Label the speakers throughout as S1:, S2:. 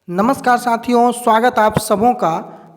S1: नमस्कार साथियों, स्वागत आप सबों का।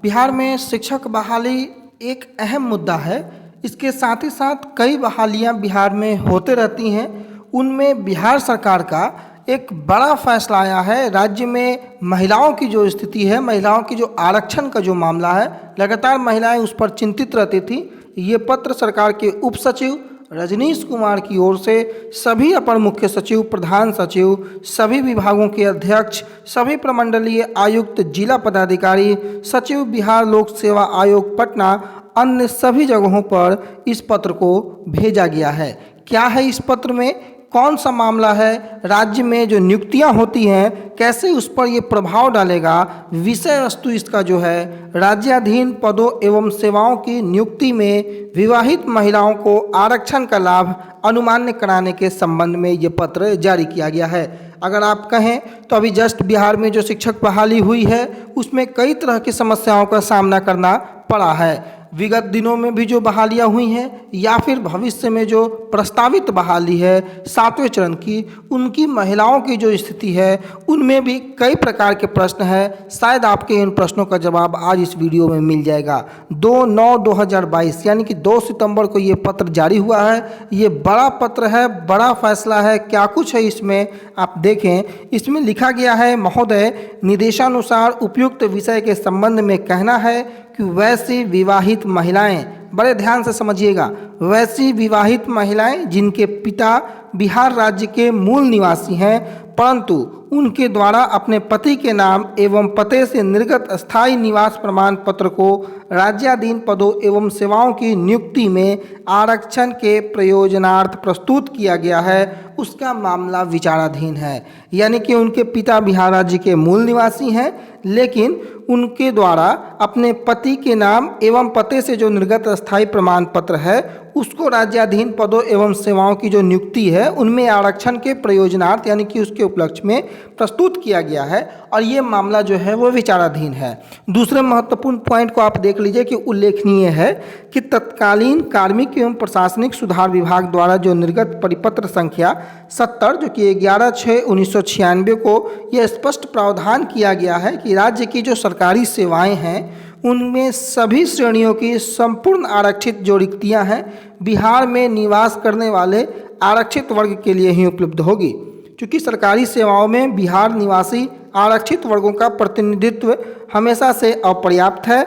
S1: बिहार में शिक्षक बहाली एक अहम मुद्दा है। इसके साथ ही साथ कई बहालियां बिहार में होते रहती हैं। उनमें बिहार सरकार का एक बड़ा फैसला आया है। राज्य में महिलाओं की जो स्थिति है, महिलाओं की जो आरक्षण का जो मामला है, लगातार महिलाएं उस पर चिंतित रहती थी। ये पत्र सरकार के उप सचिव रजनीश कुमार की ओर से सभी अपर मुख्य सचिव, प्रधान सचिव, सभी विभागों के अध्यक्ष, सभी प्रमंडलीय आयुक्त, जिला पदाधिकारी, सचिव, बिहार लोक सेवा आयोग पटना, अन्य सभी जगहों पर इस पत्र को भेजा गया है। क्या है इस पत्र में, कौन सा मामला है, राज्य में जो नियुक्तियां होती हैं कैसे उस पर ये प्रभाव डालेगा, विषय वस्तु इसका जो है राज्याधीन पदों एवं सेवाओं की नियुक्ति में विवाहित महिलाओं को आरक्षण का लाभ अनुमान्य कराने के संबंध में ये पत्र जारी किया गया है। अगर आप कहें तो अभी जस्ट बिहार में जो शिक्षक बहाली हुई है उसमें कई तरह की समस्याओं का सामना करना पड़ा है। विगत दिनों में भी जो बहालियां हुई हैं या फिर भविष्य में जो प्रस्तावित बहाली है 7वें चरण की, उनकी महिलाओं की जो स्थिति है उनमें भी कई प्रकार के प्रश्न हैं। शायद आपके इन प्रश्नों का जवाब आज इस वीडियो में मिल जाएगा। 2/9/2022 यानी कि 2 सितंबर को ये पत्र जारी हुआ है। ये बड़ा पत्र है, बड़ा फैसला है। क्या कुछ है इसमें आप देखें। इसमें लिखा गया है, महोदय, निर्देशानुसार उपयुक्त विषय के संबंध में कहना है कि वैसी विवाहित महिलाएं, बड़े ध्यान से समझिएगा, वैसी विवाहित महिलाएं जिनके पिता बिहार राज्य के मूल निवासी हैं परंतु उनके द्वारा अपने पति के नाम एवं पते से निर्गत स्थायी निवास प्रमाण पत्र को राज्याधीन पदों एवं सेवाओं की नियुक्ति में आरक्षण के प्रयोजनार्थ प्रस्तुत किया गया है, उसका मामला विचाराधीन है। यानी कि उनके पिता बिहार राज्य के मूल निवासी हैं लेकिन उनके द्वारा अपने पति के नाम एवं पते से जो निर्गत स्थायी प्रमाण पत्र है उसको राज्याधीन पदों एवं सेवाओं की जो नियुक्ति है उनमें आरक्षण के प्रयोजनार्थ यानी कि उसके उपलक्ष्य में प्रस्तुत किया गया है और ये मामला जो है वो विचाराधीन है। दूसरे महत्वपूर्ण पॉइंट को आप देख लीजिए कि उल्लेखनीय है कि तत्कालीन कार्मिक एवं प्रशासनिक सुधार विभाग द्वारा जो निर्गत परिपत्र संख्या 70 जो कि 11/6/1996 को यह स्पष्ट प्रावधान किया गया है कि राज्य की जो सरकारी सेवाएं हैं उनमें सभी श्रेणियों की संपूर्ण आरक्षित जो रिक्तियाँ हैं बिहार में निवास करने वाले आरक्षित वर्ग के लिए ही उपलब्ध होगी। क्योंकि सरकारी सेवाओं में बिहार निवासी आरक्षित वर्गों का प्रतिनिधित्व हमेशा से अपर्याप्त है।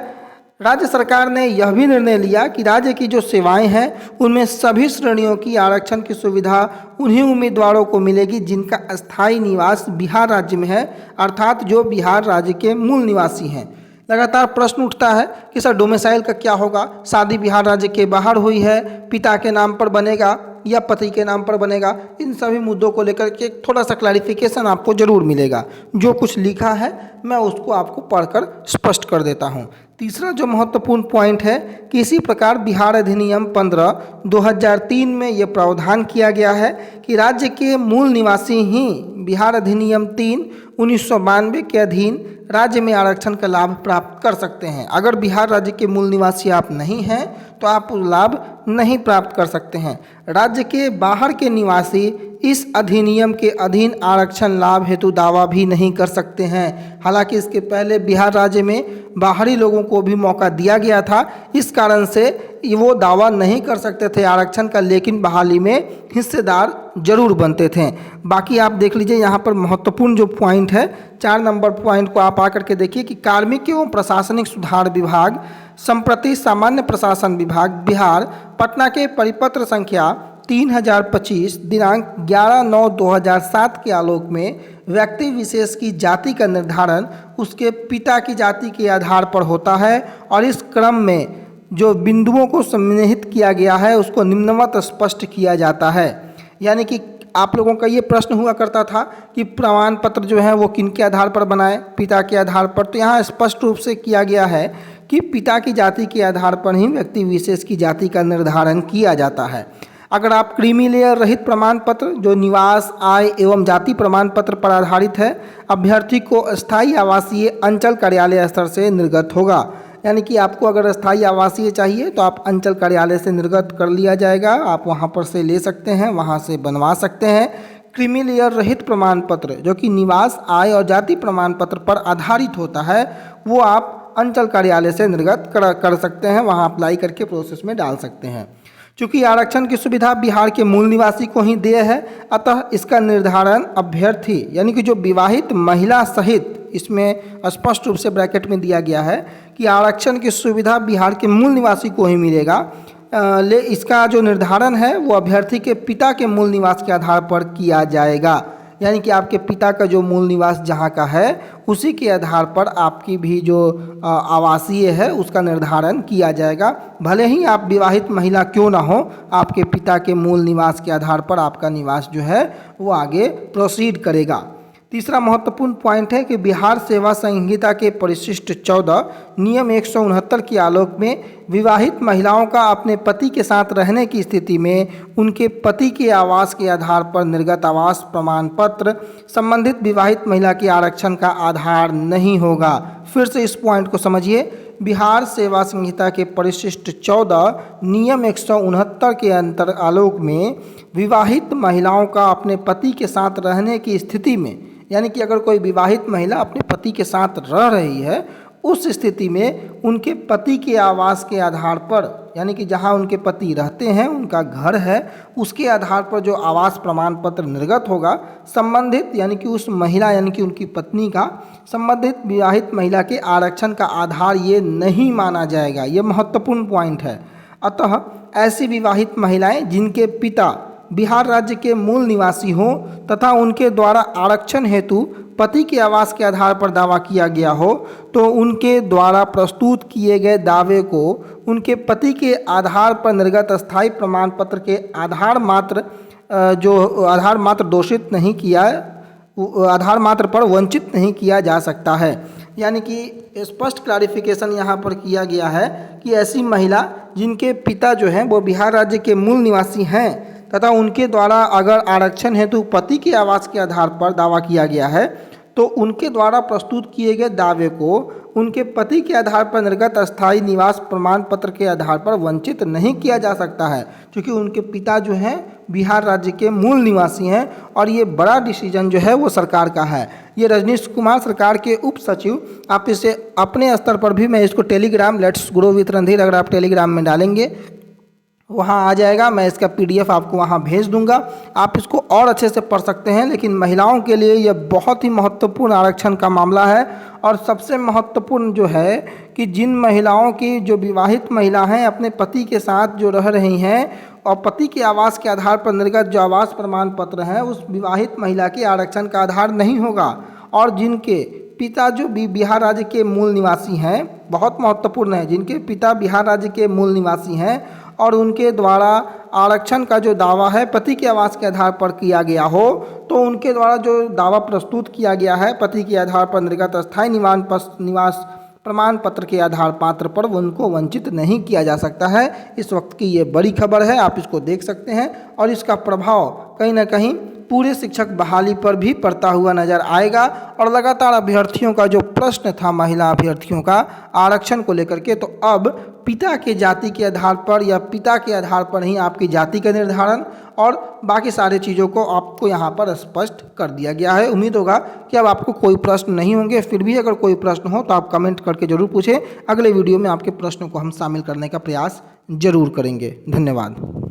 S1: राज्य सरकार ने यह भी निर्णय लिया कि राज्य की जो सेवाएं हैं उनमें सभी श्रेणियों की आरक्षण की सुविधा उन्हीं उम्मीदवारों को मिलेगी जिनका अस्थायी निवास बिहार राज्य में है, अर्थात जो बिहार राज्य के मूल निवासी हैं। लगातार प्रश्न उठता है कि सर डोमिसाइल का क्या होगा, शादी बिहार राज्य के बाहर हुई है, पिता के नाम पर बनेगा या पति के नाम पर बनेगा। इन सभी मुद्दों को लेकर के थोड़ा सा क्लैरिफिकेशन आपको ज़रूर मिलेगा। जो कुछ लिखा है मैं उसको आपको पढ़कर स्पष्ट कर देता हूँ। तीसरा जो महत्वपूर्ण पॉइंट है कि इसी प्रकार बिहार अधिनियम 15/2003 में ये प्रावधान किया गया है कि राज्य के मूल निवासी ही बिहार अधिनियम 3/1992 के अधीन राज्य में आरक्षण का लाभ प्राप्त कर सकते हैं। अगर बिहार राज्य के मूल निवासी आप नहीं हैं तो आप लाभ नहीं प्राप्त कर सकते हैं। राज्य के बाहर के निवासी इस अधिनियम के अधीन आरक्षण लाभ हेतु दावा भी नहीं कर सकते हैं। हालांकि इसके पहले बिहार राज्य में बाहरी लोगों को भी मौका दिया गया था, इस कारण से वो दावा नहीं कर सकते थे आरक्षण का, लेकिन बहाली में हिस्सेदार जरूर बनते थे। बाकी आप देख लीजिए यहाँ पर महत्वपूर्ण जो पॉइंट है 4 नंबर पॉइंट को आप आकर के देखिए कि कार्मिक एवं प्रशासनिक सुधार विभाग संप्रति सामान्य प्रशासन विभाग बिहार पटना के परिपत्र संख्या 3025 दिनांक 11/9/2007 के आलोक में व्यक्ति विशेष की जाति का निर्धारण उसके पिता की जाति के आधार पर होता है और इस क्रम में जो बिंदुओं को सम्मिलित किया गया है उसको निम्नवत स्पष्ट किया जाता है। यानी कि आप लोगों का ये प्रश्न हुआ करता था कि प्रमाण पत्र जो है वो किन के आधार पर बनाए, पिता के आधार पर, तो यहाँ स्पष्ट रूप से किया गया है कि पिता की जाति के आधार पर ही व्यक्ति विशेष की जाति का निर्धारण किया जाता है। अगर आप क्रीमी लेयर रहित प्रमाण पत्र जो निवास, आय एवं जाति प्रमाण पत्र पर आधारित है, अभ्यर्थी को अस्थायी आवासीय अंचल कार्यालय स्तर से निर्गत होगा। यानी कि आपको अगर अस्थायी आवासीय चाहिए तो आप अंचल कार्यालय से निर्गत कर लिया जाएगा, आप वहां पर से ले सकते हैं, वहां से बनवा सकते हैं। क्रीमी लेयर रहित प्रमाण पत्र जो कि निवास, आय और जाति प्रमाण पत्र पर आधारित होता है, वो आप अंचल कार्यालय से निर्गत कर सकते हैं, वहाँ अप्लाई करके प्रोसेस में डाल सकते हैं। चूँकि आरक्षण की सुविधा बिहार के मूल निवासी को ही देय है, अतः इसका निर्धारण अभ्यर्थी यानी कि जो विवाहित महिला सहित, इसमें स्पष्ट रूप से ब्रैकेट में दिया गया है कि आरक्षण की सुविधा बिहार के मूल निवासी को ही मिलेगा, इसका जो निर्धारण है वो अभ्यर्थी के पिता के मूल निवास के आधार पर किया जाएगा। यानी कि आपके पिता का जो मूल निवास जहाँ का है उसी के आधार पर आपकी भी जो आवासीय है उसका निर्धारण किया जाएगा। भले ही आप विवाहित महिला क्यों ना हो, आपके पिता के मूल निवास के आधार पर आपका निवास जो है वो आगे प्रोसीड करेगा। तीसरा महत्वपूर्ण पॉइंट है कि बिहार सेवा संहिता के परिशिष्ट 14 नियम 169 के आलोक में विवाहित महिलाओं का अपने पति के साथ रहने की स्थिति में उनके पति के आवास के आधार पर निर्गत आवास प्रमाण पत्र संबंधित विवाहित महिला के आरक्षण का आधार नहीं होगा। फिर से इस पॉइंट को समझिए, बिहार सेवा संहिता के परिशिष्ट 14 नियम 169 के अंतर आलोक में विवाहित महिलाओं का अपने पति के साथ रहने की स्थिति में, यानी कि अगर कोई विवाहित महिला अपने पति के साथ रह रही है, उस स्थिति में उनके पति के आवास के आधार पर, यानी कि जहां उनके पति रहते हैं उनका घर है, उसके आधार पर जो आवास प्रमाण पत्र निर्गत होगा संबंधित, यानी कि उस महिला यानी कि उनकी पत्नी का संबंधित विवाहित महिला के आरक्षण का आधार ये नहीं माना जाएगा। ये महत्वपूर्ण पॉइंट है। अतः ऐसी विवाहित महिलाएं जिनके पिता बिहार राज्य के मूल निवासी हों तथा उनके द्वारा आरक्षण हेतु पति के आवास के आधार पर दावा किया गया हो, तो उनके द्वारा प्रस्तुत किए गए दावे को उनके पति के आधार पर निर्गत अस्थायी प्रमाण पत्र के आधार मात्र दोषित नहीं किया, आधार मात्र पर वंचित नहीं किया जा सकता है। यानी कि स्पष्ट क्लैरिफिकेशन यहाँ पर किया गया है कि ऐसी महिला जिनके पिता जो हैं वो बिहार राज्य के मूल निवासी हैं तथा उनके द्वारा अगर आरक्षण हेतु पति के आवास के आधार पर दावा किया गया है, तो उनके द्वारा प्रस्तुत किए गए दावे को उनके पति के आधार पर निर्गत अस्थायी निवास प्रमाण पत्र के आधार पर वंचित नहीं किया जा सकता है, क्योंकि उनके पिता जो हैं बिहार राज्य के मूल निवासी हैं और ये बड़ा डिसीजन जो है वो सरकार का है। ये रजनीश कुमार सरकार के उप सचिव, आप इसे अपने स्तर पर भी, मैं इसको Telegram let's grow with Randhir, अगर आप टेलीग्राम में डालेंगे वहाँ आ जाएगा, मैं इसका PDF आपको वहाँ भेज दूंगा, आप इसको और अच्छे से पढ़ सकते हैं। लेकिन महिलाओं के लिए यह बहुत ही महत्वपूर्ण आरक्षण का मामला है। और सबसे महत्वपूर्ण जो है कि जिन महिलाओं की, जो विवाहित महिला हैं, अपने पति के साथ जो रह रही हैं और पति के आवास के आधार पर निर्गत जो आवास प्रमाण पत्र है उस विवाहित महिला के आरक्षण का आधार नहीं होगा। और जिनके पिता जो बिहार राज्य के मूल निवासी हैं, बहुत महत्वपूर्ण है, जिनके पिता बिहार राज्य के मूल निवासी हैं और उनके द्वारा आरक्षण का जो दावा है पति के आवास के आधार पर किया गया हो, तो उनके द्वारा जो दावा प्रस्तुत किया गया है पति के आधार पर निर्गत अस्थायी निवास प्रमाण पत्र के आधार पात्र पर उनको वंचित नहीं किया जा सकता है। इस वक्त की ये बड़ी खबर है, आप इसको देख सकते हैं और इसका प्रभाव कहीं ना कहीं पूरे शिक्षक बहाली पर भी पड़ता हुआ नजर आएगा। और लगातार अभ्यर्थियों का जो प्रश्न था, महिला अभ्यर्थियों का आरक्षण को लेकर के, तो अब पिता के जाति के आधार पर या पिता के आधार पर ही आपकी जाति का निर्धारण और बाकी सारी चीज़ों को आपको यहाँ पर स्पष्ट कर दिया गया है। उम्मीद होगा कि अब आपको कोई प्रश्न नहीं होंगे। फिर भी अगर कोई प्रश्न हो तो आप कमेंट करके ज़रूर पूछें, अगले वीडियो में आपके प्रश्नों को हम शामिल करने का प्रयास जरूर करेंगे। धन्यवाद।